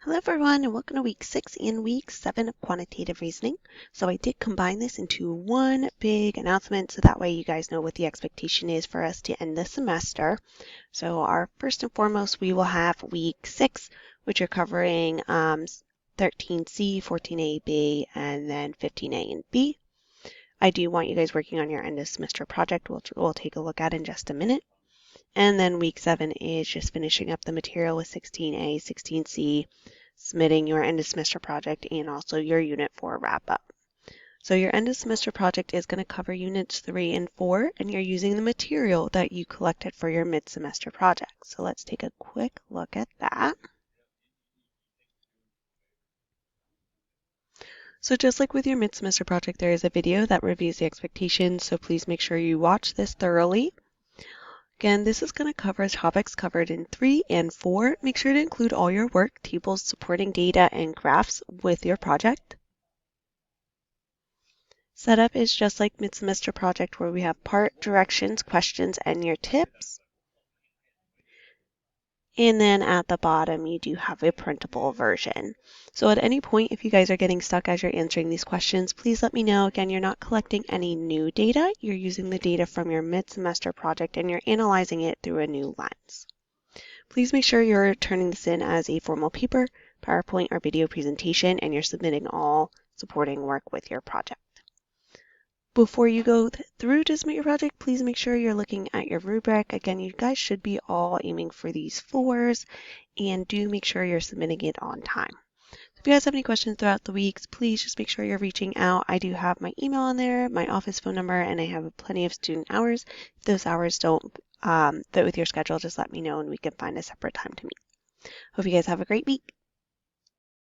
Hello everyone and welcome to week 6 and week 7 of quantitative reasoning. So I did combine this into one big announcement so that way you guys know what the expectation is for us to end the semester. So our first and foremost we will have week 6, which are covering 13C, 14A-B, and then 15A and B. I do want you guys working on your end of semester project, which we'll take a look at in just a minute. And then week 7 is just finishing up the material with 16A, 16C, submitting your end of semester project, and also your Unit 4 wrap-up. So your end of semester project is going to cover Units 3 and 4, and you're using the material that you collected for your mid-semester project. So let's take a quick look at that. So just like with your mid-semester project, there is a video that reviews the expectations, so please make sure you watch this thoroughly. Again, this is going to cover topics covered in 3 and 4. Make sure to include all your work, tables, supporting data, and graphs with your project. Setup is just like mid-semester project where we have part, directions, questions, and your tips. And then at the bottom, you do have a printable version. So at any point, if you guys are getting stuck as you're answering these questions, please let me know. Again, you're not collecting any new data. You're using the data from your mid-semester project and you're analyzing it through a new lens. Please make sure you're turning this in as a formal paper, PowerPoint, or video presentation, and you're submitting all supporting work with your project. Before you go through to submit your project, please make sure you're looking at your rubric. Again, you guys should be all aiming for these 4s, and do make sure you're submitting it on time. If you guys have any questions throughout the weeks, please just make sure you're reaching out. I do have my email on there, my office phone number, and I have plenty of student hours. If those hours don't fit with your schedule, just let me know and we can find a separate time to meet. Hope you guys have a great week.